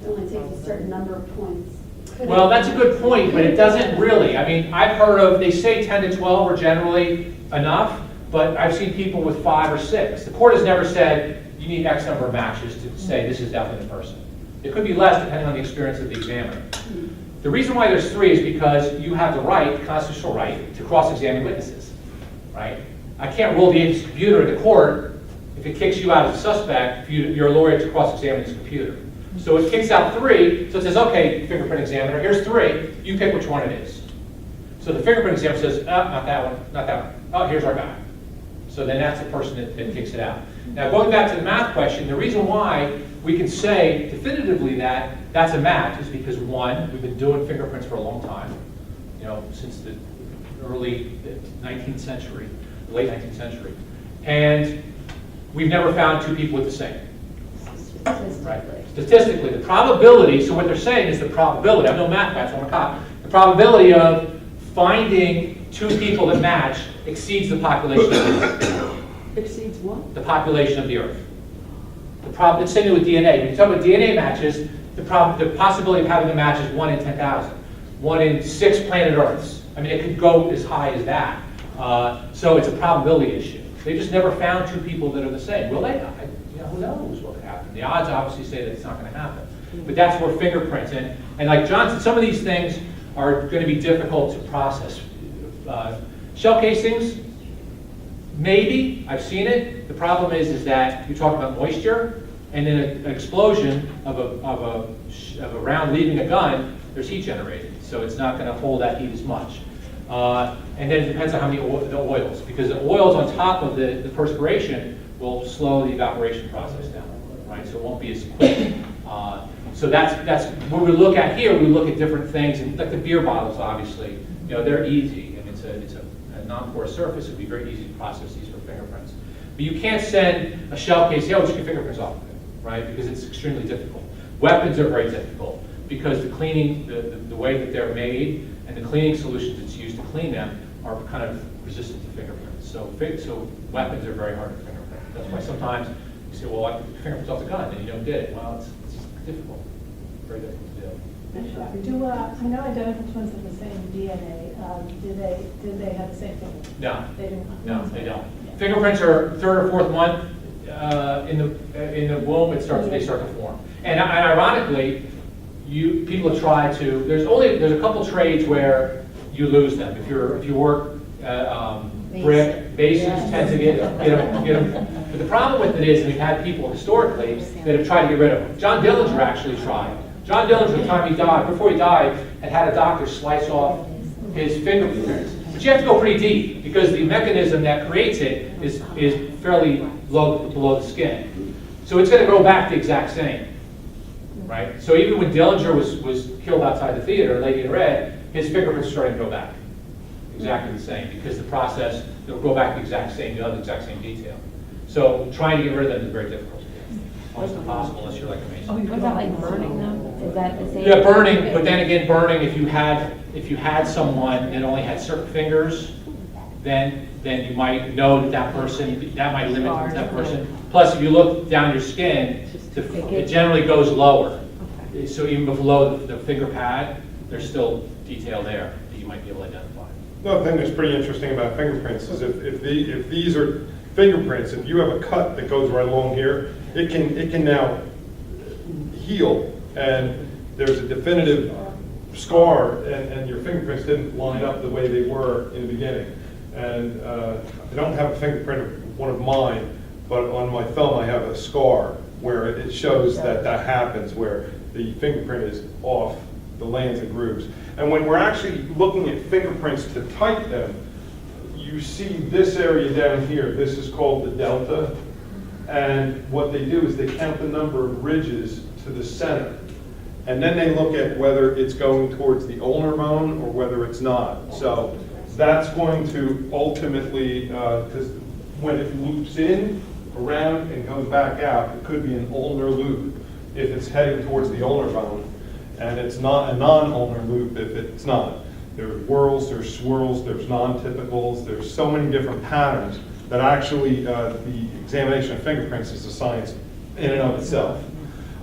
It only takes a certain number of points. Well, that's a good point, but it doesn't really. I mean, I've heard of, they say 10 to 12 are generally enough, but I've seen people with 5 or 6. The court has never said you need X number of matches to say this is definitely the person. It could be less depending on the experience of the examiner. The reason why there's 3 is because you have the right, the constitutional right, to cross-examine witnesses, right? I can't rule the computer in the court if it kicks you out as a suspect, if you're a lawyer to cross-examine this computer. So it kicks out 3, so it says, okay, fingerprint examiner, here's 3, you pick which one it is. So the fingerprint examiner says, not that one, not that one. oh, here's our guy. So then that's the person that kicks it out. Now, going back to the math question, the reason why we can say definitively that that's a match is because, one, we've been doing fingerprints for a long time, since the early 19th century, late 19th century. And we've never found two people with the same. Right? Statistically, the probability, so what they're saying is the probability, I'm no math guy, so I'm a cop, the probability of finding two people that match exceeds the population of the Earth. Exceeds what? The population of the Earth. The same thing with DNA. When you talk about DNA matches, the possibility of having a match is 1 in 10,000. 1 in 6 planet Earths. I mean, it could go as high as that. So it's a probability issue. They just never found two people that are the same. Will they? Who knows what could happen? The odds obviously say that it's not going to happen. But that's where fingerprints, and like John said, some of these things are going to be difficult to process. Shell casings, maybe, I've seen it. The problem is that you talk about moisture, and in an explosion of a round leaving a gun, there's heat generated. So it's not going to hold that heat as much. And then it depends on how many the oils, because the oils on top of the perspiration will slow the evaporation process down, right? So it won't be as quick. So that's what we look at here. We look at different things, and like the beer bottles, obviously, they're easy, and it's a non-porous surface. It'd be very easy to process these for fingerprints. But you can't send a shell case, just get fingerprints off of it, right? Because it's extremely difficult. Weapons are very difficult because the cleaning, the way that they're made, and the cleaning solutions that's used to clean them are kind of resistant to fingerprints. So weapons are very hard to fingerprint. That's why sometimes you say, well, I took fingerprints off the gun, and you don't get it. Well, it's difficult, very difficult to do. I know identical twins have the same DNA. Did they have the same thing? No, They didn't. no, they don't. Fingerprints are third or fourth month in the womb. They start to form. And ironically, people have tried to. There's a couple trades where you lose them. If you work brick, basins tend to get them. But the problem with it is, and we've had people historically that have tried to get rid of them. John Dillinger actually tried. John Dillinger, the time he died, before he died, had a doctor slice off his fingerprints. But you have to go pretty deep because the mechanism that creates it is fairly low below the skin. So it's going to grow back the exact same, right? So even when Dillinger was killed outside the theater, Lady in Red, his fingerprints started to grow back exactly the same because the process, they'll grow back the exact same, you'll have the exact same detail. So trying to get rid of them is very difficult. Almost impossible unless you're like a mason. What about like burning them? Is that the same? Yeah, burning, but then again, burning, if you had someone that only had certain fingers, then you might know that person, that might limit that person. Plus, if you look down your skin, it generally goes lower. So even below the finger pad, there's still detail there that you might be able to identify. Another thing that's pretty interesting about fingerprints is if these are fingerprints, if you have a cut that goes right along here, it can now heal, and there's a definitive scar, and your fingerprints didn't line up the way they were in the beginning. And I don't have a fingerprint of one of mine, but on my thumb I have a scar where it shows that happens, where the fingerprint is off the lanes and grooves. And when we're actually looking at fingerprints to type them, you see this area down here. This is called the delta. And what they do is they count the number of ridges to the center. And then they look at whether it's going towards the ulnar bone or whether it's not. So that's going to ultimately, because when it loops in, around, and goes back out, it could be an ulnar loop if it's heading towards the ulnar bone. And it's not a non-ulnar loop if it's not. There's whirls, there's swirls, there's non-typicals, there's so many different patterns that actually the examination of fingerprints is a science in and of itself.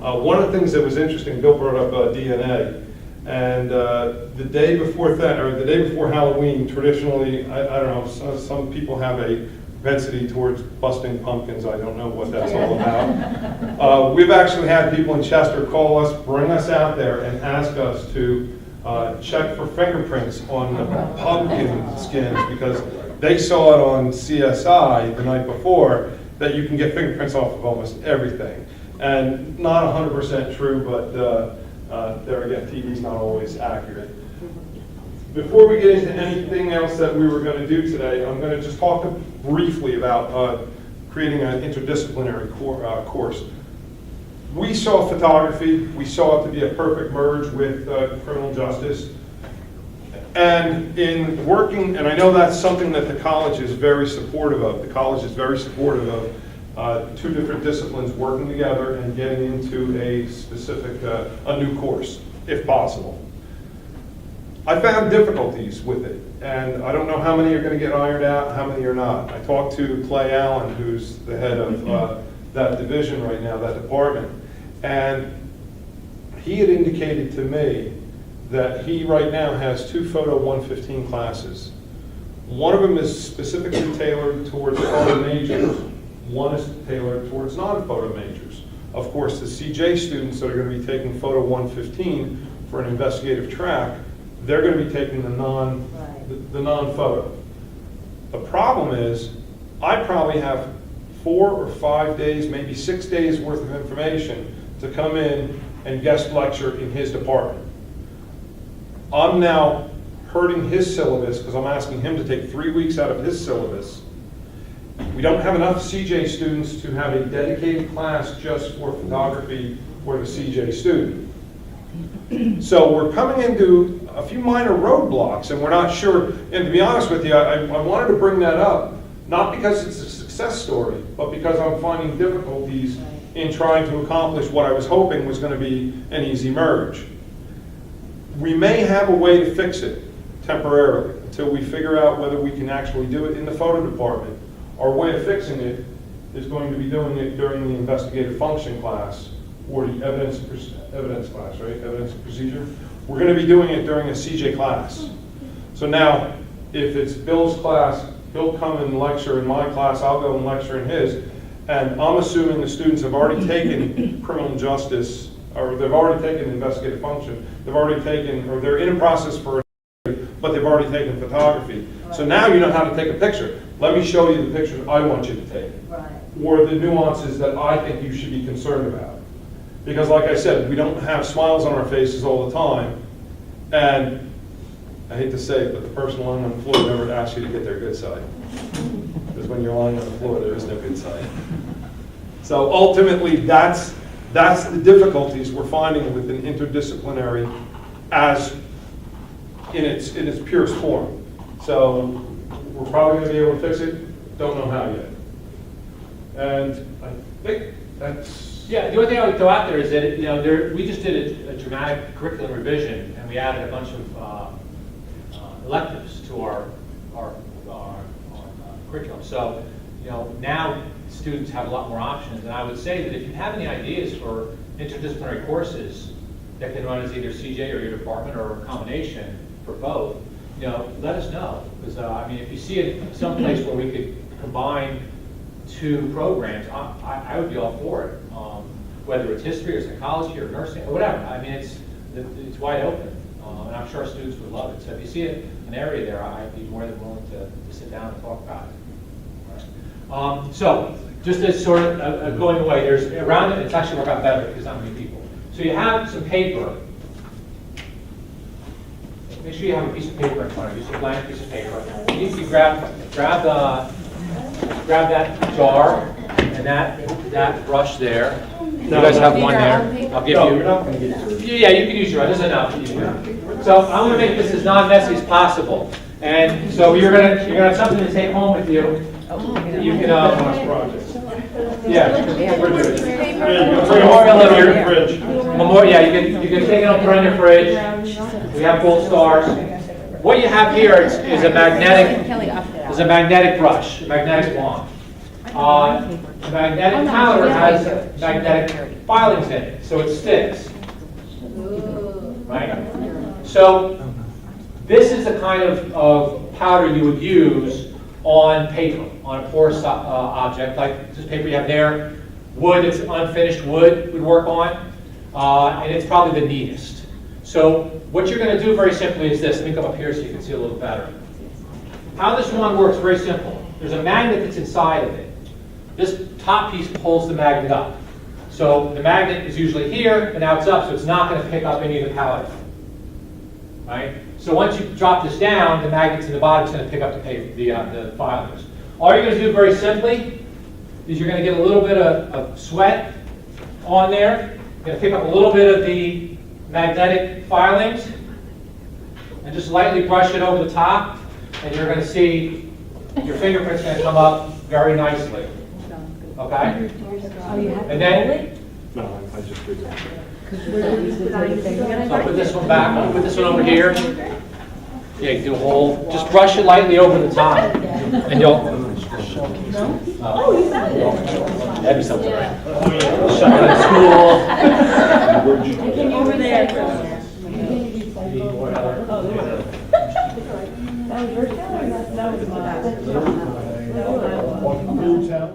One of the things that was interesting, Bill brought up DNA, and the day before Halloween, traditionally, I don't know, some people have a propensity towards busting pumpkins. I don't know what that's all about. We've actually had people in Chester call us, bring us out there, and ask us to check for fingerprints on the pumpkin skins because they saw it on CSI the night before that you can get fingerprints off of almost everything. And not 100% true, but there again, TV's not always accurate. before we get into anything else that we were going to do today, I'm going to just talk briefly about creating an interdisciplinary course. We saw photography. We saw it to be a perfect merge with criminal justice. And in working, and I know that's something that the college is very supportive of. The college is very supportive of two different disciplines working together and getting into a specific, a new course, if possible. I found difficulties with it, and I don't know how many are going to get ironed out, how many are not. I talked to Clay Allen, who's the head of that division right now, that department, and he had indicated to me that he right now has 2 Photo 115 classes. One of them is specifically tailored towards photo majors. One is tailored towards non-photo majors. Of course, the CJ students that are going to be taking Photo 115 for an investigative track, they're going to be taking the non-photo. The problem is, I probably have 4 or 5 days, maybe 6 days worth of information to come in and guest lecture in his department. I'm now hurting his syllabus because I'm asking him to take 3 weeks out of his syllabus. We don't have enough CJ students to have a dedicated class just for photography for the CJ student. So we're coming into a few minor roadblocks, and we're not sure. And to be honest with you, I wanted to bring that up, not because it's a success story, but because I'm finding difficulties in trying to accomplish what I was hoping was going to be an easy merge. We may have a way to fix it temporarily until we figure out whether we can actually do it in the photo department. Our way of fixing it is going to be doing it during the investigative function class or the evidence class, right? Evidence and procedure. We're going to be doing it during a CJ class. So now, if it's Bill's class, he'll come and lecture in my class, I'll go and lecture in his. And I'm assuming the students have already taken criminal justice, or they've already taken investigative function, they've already taken, or they're in a process for, but they've already taken photography. So now you know how to take a picture. Let me show you the pictures I want you to take. Right. Or the nuances that I think you should be concerned about. Because like I said, we don't have smiles on our faces all the time. And I hate to say it, but the person lying on the floor never asks you to get their good side. Because when you're lying on the floor, there is no good side. So ultimately, that's the difficulties we're finding with an interdisciplinary as in its purest form. So we're probably going to be able to fix it. Don't know how yet. And I think that's... Yeah, the only thing I would throw out there is that, we just did a dramatic curriculum revision, and we added a bunch of electives to our curriculum. So, now students have a lot more options, and I would say that if you have any ideas for interdisciplinary courses that can run as either CJ or your department or a combination for both, let us know. Because, if you see it someplace where we could combine 2 programs, I would be all for it. Whether it's history or psychology or nursing or whatever. It's wide open, and I'm sure students would love it. So if you see an area there, I'd be more than willing to sit down and talk about it. All right. So just as sort of going away, there's around it. It's actually worked out better because not many people. So you have some paper. Make sure you have a piece of paper in front of you, just a blank piece of paper. You can grab that jar and that brush there. You guys have one there. I'll give you. You're not going to get it. Yeah, you can use your own. There's enough. So I want to make this as non-messy as possible. And so you're gonna have something to take home with you. You can. Yeah, we're doing it. Memorial of your fridge. Yeah, you can take it up, put it on your fridge. We have gold stars. What you have here is a magnetic brush, a magnetic wand. The magnetic powder has magnetic filings in it, so it sticks. Right? So this is the kind of powder you would use on paper, on a porous object, like this paper you have there. Wood, it's unfinished wood would work on, and it's probably the neatest. So what you're going to do very simply is this. Let me come up here so you can see a little better. How this one works, very simple. There's a magnet that's inside of it. This top piece pulls the magnet up. So the magnet is usually here, and now it's up, so it's not going to pick up any of the powder. right? So once you drop this down, the magnets in the bottom is going to pick up the filings. All you're going to do very simply is you're going to get a little bit of sweat on there. You're going to pick up a little bit of the magnetic filings and just lightly brush it over the top, and you're going to see your fingerprint's going to come up very nicely. Okay? Oh, you have to And then- roll it? No, I just did that. So I'll put this one back, I'll put this one over here. Yeah, you do a whole, just brush it lightly over the top, and you'll. Oh, you got it. That'd be something, right? Shut it at school. Over there. That was mine. Welcome to Town.